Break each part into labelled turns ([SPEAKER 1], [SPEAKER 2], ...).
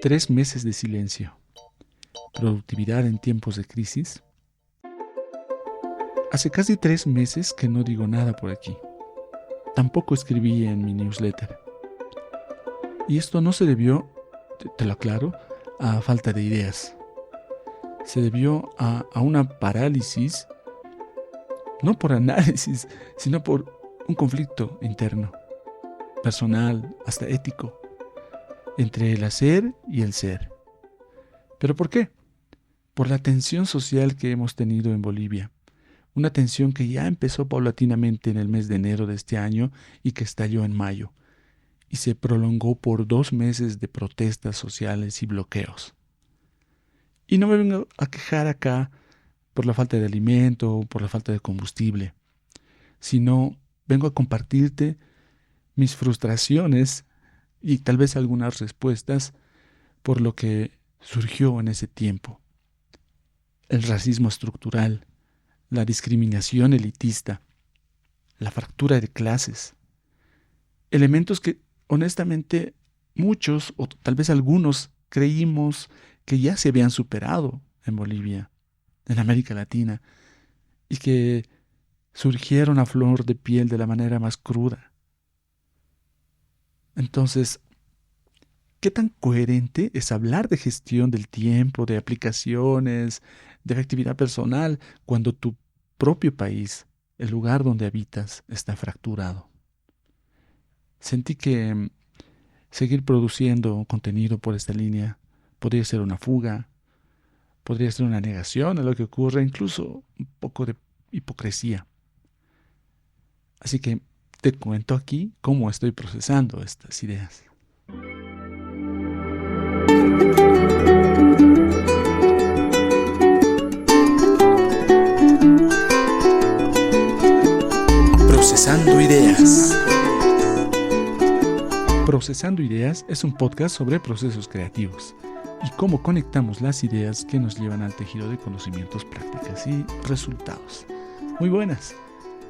[SPEAKER 1] 3 meses de silencio. ¿Productividad en tiempos de crisis? Hace casi 3 meses que no digo nada por aquí. Tampoco escribí en mi newsletter. Y esto no se debió, te lo aclaro, a falta de ideas. Se debió a una parálisis, no por análisis, sino por un conflicto interno, personal, hasta ético, entre el hacer y el ser. ¿Pero por qué? Por la tensión social que hemos tenido en Bolivia. Una tensión que ya empezó paulatinamente en el mes de enero de este año y que estalló en mayo, y se prolongó por 2 meses de protestas sociales y bloqueos. Y no me vengo a quejar acá por la falta de alimento o por la falta de combustible, sino vengo a compartirte mis frustraciones y tal vez algunas respuestas por lo que surgió en ese tiempo. El racismo estructural, la discriminación elitista, la fractura de clases, elementos que honestamente muchos o tal vez algunos creímos que ya se habían superado en Bolivia, en América Latina, y que surgieron a flor de piel de la manera más cruda. Entonces, ¿qué tan coherente es hablar de gestión del tiempo, de aplicaciones, de efectividad personal, cuando tu propio país, el lugar donde habitas, está fracturado? Sentí que seguir produciendo contenido por esta línea podría ser una fuga, podría ser una negación a lo que ocurre, incluso un poco de hipocresía. Así que te cuento aquí cómo estoy procesando estas ideas.
[SPEAKER 2] Procesando Ideas.
[SPEAKER 1] Procesando Ideas es un podcast sobre procesos creativos y cómo conectamos las ideas que nos llevan al tejido de conocimientos, prácticas y resultados. Muy buenas,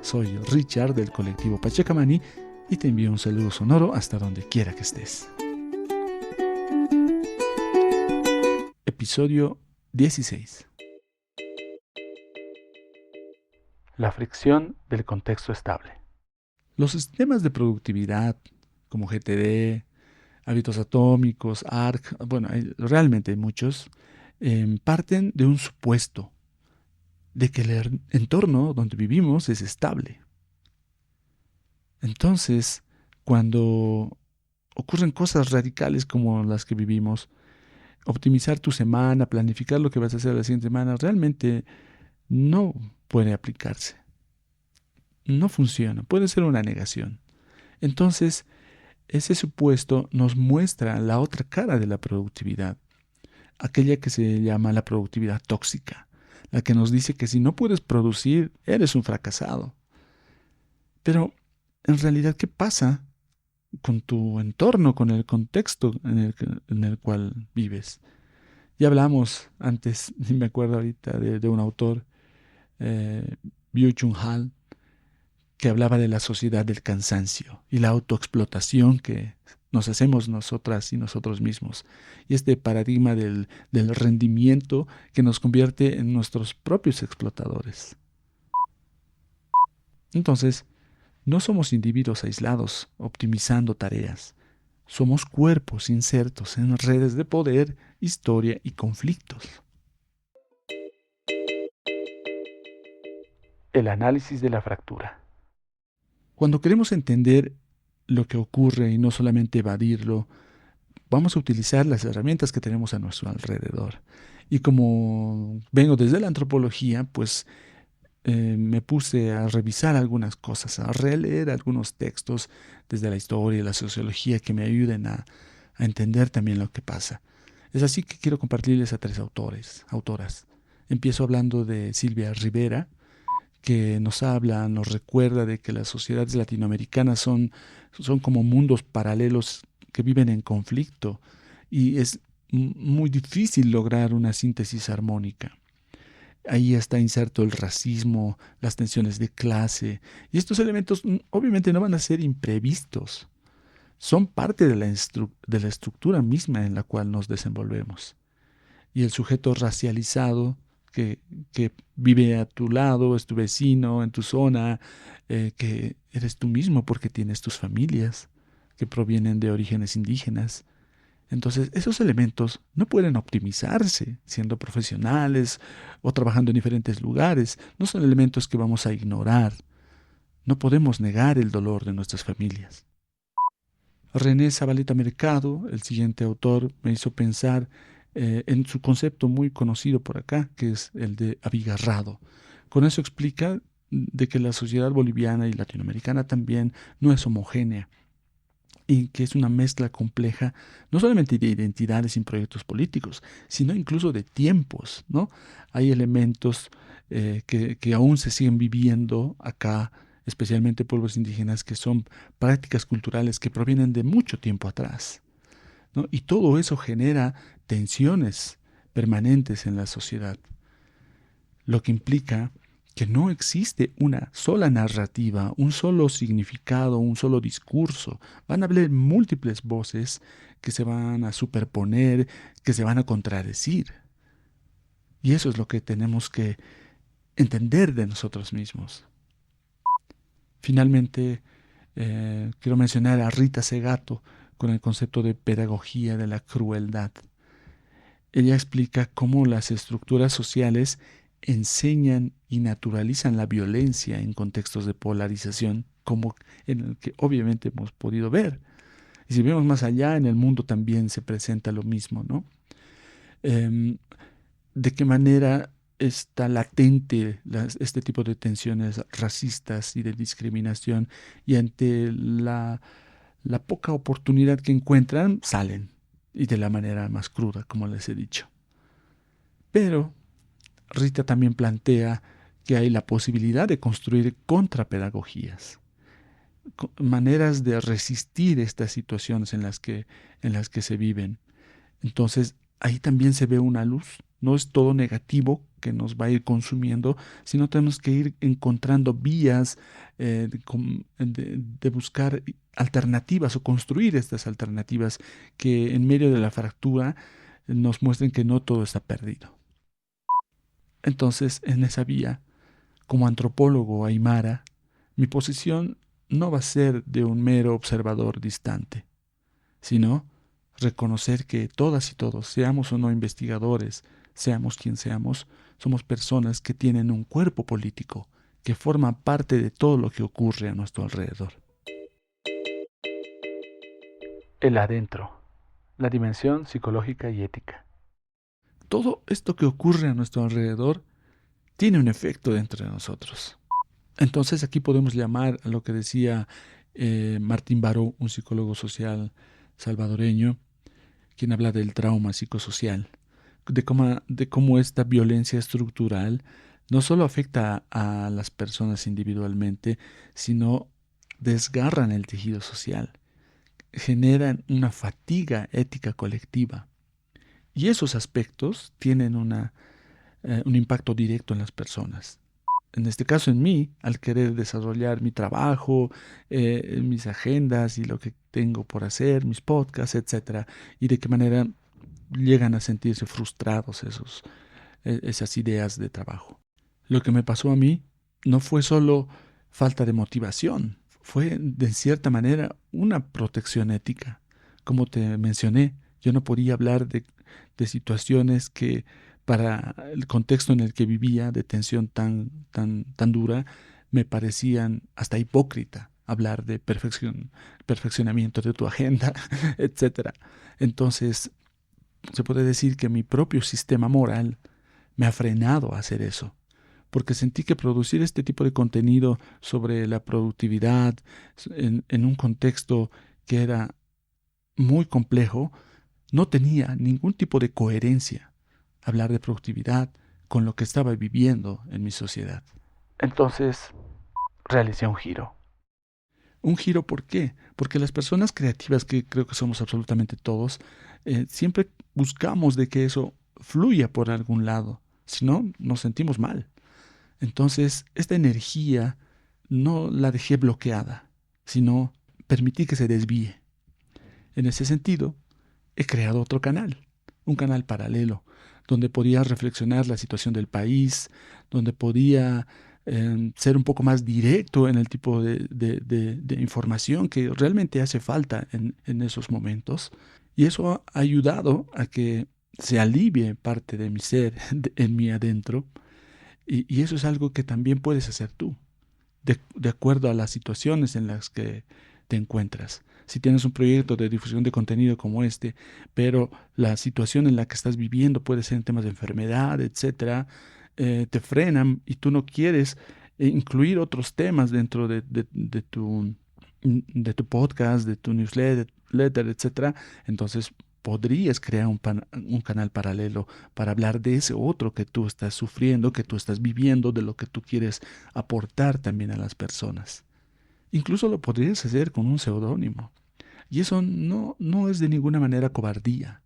[SPEAKER 1] soy Richard del colectivo Pachacamani y te envío un saludo sonoro hasta donde quiera que estés. Episodio 16. La fricción del contexto estable. Los sistemas de productividad como GTD, hábitos atómicos, ARC, realmente hay muchos, parten de un supuesto de que el entorno donde vivimos es estable. Entonces, cuando ocurren cosas radicales como las que vivimos, optimizar tu semana, planificar lo que vas a hacer la siguiente semana, realmente no puede aplicarse. No funciona, puede ser una negación. Entonces, ese supuesto nos muestra la otra cara de la productividad, aquella que se llama la productividad tóxica, la que nos dice que si no puedes producir, eres un fracasado. Pero, en realidad, ¿qué pasa con tu entorno, con el contexto en el cual vives? Ya hablamos antes, me acuerdo ahorita, de un autor, Byung-Chul Han, que hablaba de la sociedad del cansancio y la autoexplotación que nos hacemos nosotras y nosotros mismos. Y este paradigma del rendimiento que nos convierte en nuestros propios explotadores. Entonces, no somos individuos aislados optimizando tareas. Somos cuerpos insertos en redes de poder, historia y conflictos. El análisis de la fractura. Cuando queremos entender lo que ocurre y no solamente evadirlo, vamos a utilizar las herramientas que tenemos a nuestro alrededor. Y como vengo desde la antropología, pues me puse a revisar algunas cosas, a releer algunos textos desde la historia y la sociología que me ayuden a entender también lo que pasa. Es así que quiero compartirles a 3 autoras. Empiezo hablando de Silvia Rivera, que nos habla, nos recuerda de que las sociedades latinoamericanas son como mundos paralelos que viven en conflicto y es muy difícil lograr una síntesis armónica. Ahí está inserto el racismo, las tensiones de clase, y estos elementos obviamente no van a ser imprevistos, son parte de de la estructura misma en la cual nos desenvolvemos. Y el sujeto racializado que vive a tu lado, es tu vecino, en tu zona, que eres tú mismo porque tienes tus familias que provienen de orígenes indígenas. Entonces, esos elementos no pueden optimizarse siendo profesionales o trabajando en diferentes lugares. No son elementos que vamos a ignorar. No podemos negar el dolor de nuestras familias. René Zabaleta Mercado, el siguiente autor, me hizo pensar en su concepto muy conocido por acá, que es el de abigarrado. Con eso explica de que la sociedad boliviana y latinoamericana también no es homogénea y que es una mezcla compleja, no solamente de identidades y proyectos políticos, sino incluso de tiempos, ¿no? Hay elementos que aún se siguen viviendo acá, especialmente pueblos indígenas, que son prácticas culturales que provienen de mucho tiempo atrás, ¿no? Y todo eso genera tensiones permanentes en la sociedad, lo que implica que no existe una sola narrativa, un solo significado, un solo discurso. Van a haber múltiples voces que se van a superponer, que se van a contradecir. Y eso es lo que tenemos que entender de nosotros mismos. Finalmente, quiero mencionar a Rita Segato con el concepto de pedagogía de la crueldad. Ella explica cómo las estructuras sociales enseñan y naturalizan la violencia en contextos de polarización, como en el que obviamente hemos podido ver. Y si vemos más allá, en el mundo también se presenta lo mismo, ¿no? ¿De qué manera está latente este tipo de tensiones racistas y de discriminación y ante la poca oportunidad que encuentran, salen? Y de la manera más cruda, como les he dicho. Pero Rita también plantea que hay la posibilidad de construir contrapedagogías, maneras de resistir estas situaciones en las que se viven. Entonces, ahí también se ve una luz. No es todo negativo que nos va a ir consumiendo, sino tenemos que ir encontrando vías de buscar alternativas o construir estas alternativas que en medio de la fractura nos muestren que no todo está perdido. Entonces, en esa vía, como antropólogo aymara, mi posición no va a ser de un mero observador distante, sino reconocer que todas y todos, seamos o no investigadores, seamos quien seamos, somos personas que tienen un cuerpo político, que forma parte de todo lo que ocurre a nuestro alrededor. El adentro, la dimensión psicológica y ética. Todo esto que ocurre a nuestro alrededor tiene un efecto dentro de nosotros. Entonces aquí podemos llamar a lo que decía Martín Baró, un psicólogo social salvadoreño, quien habla del trauma psicosocial, de cómo esta violencia estructural no solo afecta a las personas individualmente, sino desgarran el tejido social, generan una fatiga ética colectiva. Y esos aspectos tienen un impacto directo en las personas. En este caso en mí, al querer desarrollar mi trabajo, mis agendas y lo que tengo por hacer, mis podcasts, etcétera, y de qué manera llegan a sentirse frustrados esas ideas de trabajo. Lo que me pasó a mí no fue solo falta de motivación, fue de cierta manera una protección ética. Como te mencioné, yo no podía hablar de situaciones que para el contexto en el que vivía, de tensión tan dura, me parecían hasta hipócrita hablar de perfeccionamiento de tu agenda, etcétera. Entonces, se puede decir que mi propio sistema moral me ha frenado a hacer eso, porque sentí que producir este tipo de contenido sobre la productividad en un contexto que era muy complejo, no tenía ningún tipo de coherencia hablar de productividad con lo que estaba viviendo en mi sociedad. Entonces, realicé un giro. Un giro, ¿por qué? Porque las personas creativas, que creo que somos absolutamente todos, siempre buscamos de que eso fluya por algún lado, si no, nos sentimos mal. Entonces, esta energía no la dejé bloqueada, sino permití que se desvíe. En ese sentido, he creado otro canal, un canal paralelo, donde podía reflexionar la situación del país, donde podía ser un poco más directo en el tipo de información que realmente hace falta en esos momentos. Y eso ha ayudado a que se alivie parte de mi ser en mí adentro. Y eso es algo que también puedes hacer tú, de acuerdo a las situaciones en las que te encuentras. Si tienes un proyecto de difusión de contenido como este, pero la situación en la que estás viviendo puede ser en temas de enfermedad, etcétera, te frenan y tú no quieres incluir otros temas dentro de tu podcast, de tu newsletter, etcétera, entonces podrías crear un canal paralelo para hablar de ese otro que tú estás sufriendo, que tú estás viviendo, de lo que tú quieres aportar también a las personas. Incluso lo podrías hacer con un seudónimo. Y eso no es de ninguna manera cobardía,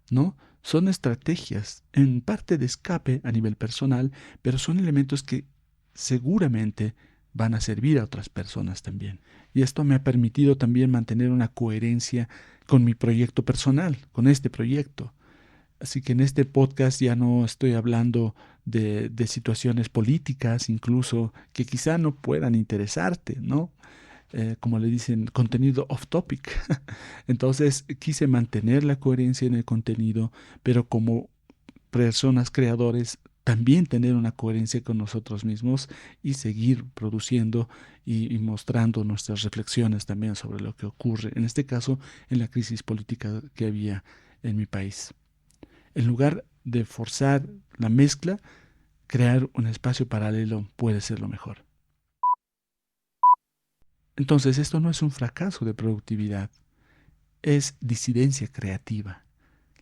[SPEAKER 1] ¿no? Son estrategias, en parte de escape a nivel personal, pero son elementos que seguramente van a servir a otras personas también. Y esto me ha permitido también mantener una coherencia con mi proyecto personal, con este proyecto. Así que en este podcast ya no estoy hablando de situaciones políticas, incluso que quizá no puedan interesarte, ¿no? Como le dicen, contenido off topic. Entonces quise mantener la coherencia en el contenido, pero como personas creadores, también tener una coherencia con nosotros mismos y seguir produciendo y mostrando nuestras reflexiones también sobre lo que ocurre, en este caso, en la crisis política que había en mi país. En lugar de forzar la mezcla, crear un espacio paralelo puede ser lo mejor. Entonces, esto no es un fracaso de productividad, es disidencia creativa.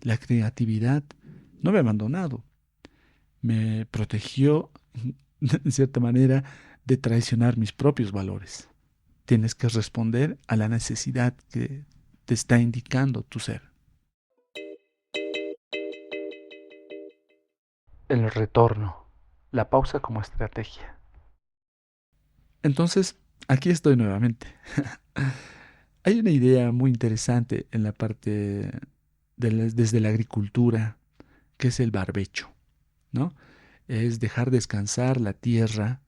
[SPEAKER 1] La creatividad no me ha abandonado, me protegió, en cierta manera, de traicionar mis propios valores. Tienes que responder a la necesidad que te está indicando tu ser. El retorno, la pausa como estrategia. Entonces, aquí estoy nuevamente. Hay una idea muy interesante en la parte desde la agricultura, que es el barbecho, ¿no? Es dejar descansar la tierra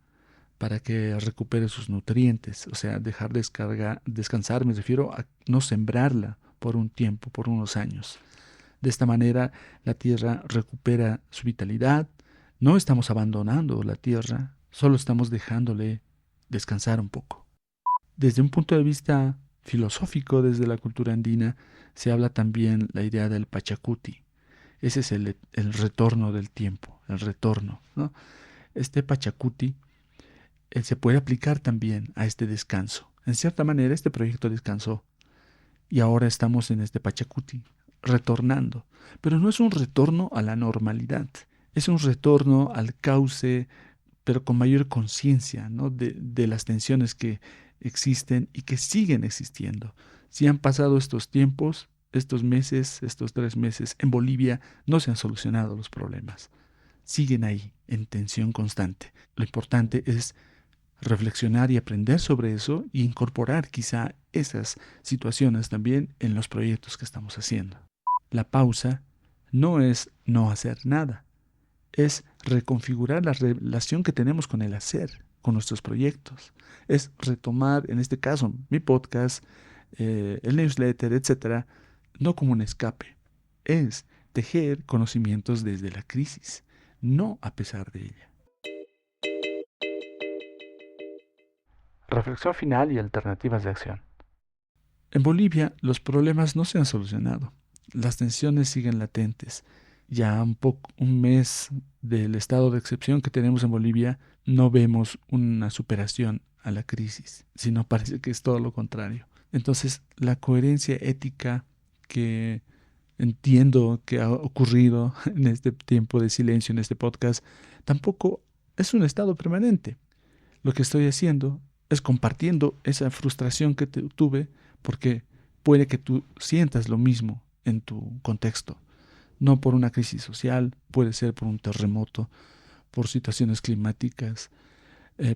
[SPEAKER 1] para que recupere sus nutrientes, o sea, dejar descansar, me refiero a no sembrarla por un tiempo, por unos años. De esta manera, la tierra recupera su vitalidad, no estamos abandonando la tierra, solo estamos dejándole descansar un poco. Desde un punto de vista filosófico, desde la cultura andina, se habla también la idea del Pachacuti. Ese es el retorno del tiempo, el retorno, ¿no? Este Pachacuti se puede aplicar también a este descanso. En cierta manera, este proyecto descansó y ahora estamos en este Pachacuti, retornando. Pero no es un retorno a la normalidad, es un retorno al cauce, pero con mayor conciencia, ¿no? de las tensiones que existen y que siguen existiendo. Si han pasado estos tiempos, estos meses, estos 3 meses, en Bolivia no se han solucionado los problemas. Siguen ahí, en tensión constante. Lo importante es reflexionar y aprender sobre eso e incorporar quizá esas situaciones también en los proyectos que estamos haciendo. La pausa no es no hacer nada, es reconfigurar la relación que tenemos con el hacer, con nuestros proyectos. Es retomar, en este caso, mi podcast, el newsletter, etcétera, no como un escape. Es tejer conocimientos desde la crisis, no a pesar de ella. Reflexión final y alternativas de acción. En Bolivia, los problemas no se han solucionado. Las tensiones siguen latentes. Ya un mes del estado de excepción que tenemos en Bolivia, no vemos una superación a la crisis, sino parece que es todo lo contrario. Entonces, la coherencia ética que entiendo que ha ocurrido en este tiempo de silencio, en este podcast, tampoco es un estado permanente. Lo que estoy haciendo es compartiendo esa frustración que tuve, porque puede que tú sientas lo mismo en tu contexto. No por una crisis social, puede ser por un terremoto, por situaciones climáticas,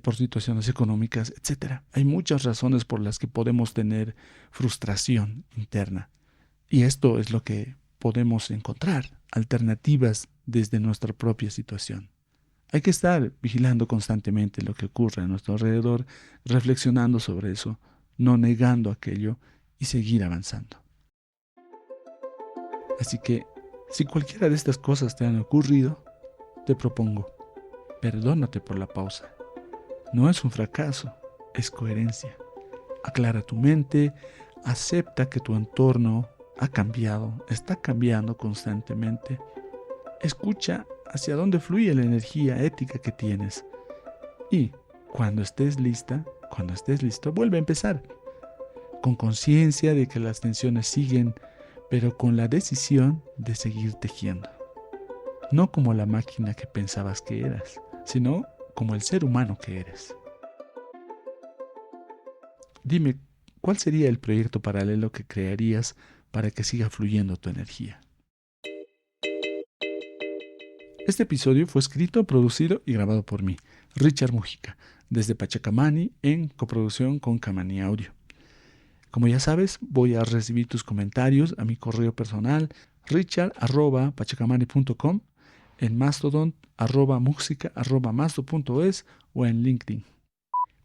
[SPEAKER 1] por situaciones económicas, etcétera. Hay muchas razones por las que podemos tener frustración interna. Y esto es lo que podemos encontrar, alternativas desde nuestra propia situación. Hay que estar vigilando constantemente lo que ocurre a nuestro alrededor, reflexionando sobre eso, no negando aquello y seguir avanzando. Así que, si cualquiera de estas cosas te han ocurrido, te propongo, perdónate por la pausa. No es un fracaso, es coherencia. Aclara tu mente, acepta que tu entorno ha cambiado, está cambiando constantemente. Escucha hacia dónde fluye la energía ética que tienes. Y cuando estés listo, vuelve a empezar. Con conciencia de que las tensiones siguen, pero con la decisión de seguir tejiendo. No como la máquina que pensabas que eras, sino como el ser humano que eres. Dime, ¿cuál sería el proyecto paralelo que crearías para que siga fluyendo tu energía? Este episodio fue escrito, producido y grabado por mí, Richard Mujica, desde Pachacamani, en coproducción con Camani Audio. Como ya sabes, voy a recibir tus comentarios a mi correo personal richard@pachacamani.com, en Mastodon @muxica@masto.es o en LinkedIn.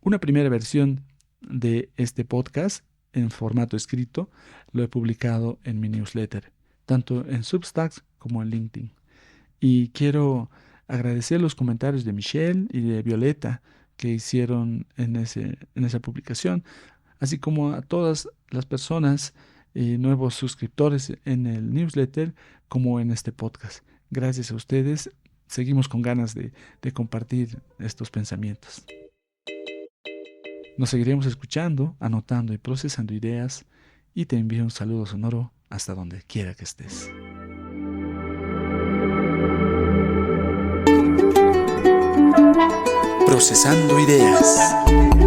[SPEAKER 1] Una primera versión de este podcast en formato escrito lo he publicado en mi newsletter, tanto en Substack como en LinkedIn. Y quiero agradecer los comentarios de Michelle y de Violeta que hicieron en esa publicación, así como a todas las personas, nuevos suscriptores en el newsletter como en este podcast. Gracias a ustedes, seguimos con ganas de compartir estos pensamientos. Nos seguiremos escuchando, anotando y procesando ideas, y te envío un saludo sonoro hasta donde quiera que estés.
[SPEAKER 2] Procesando ideas.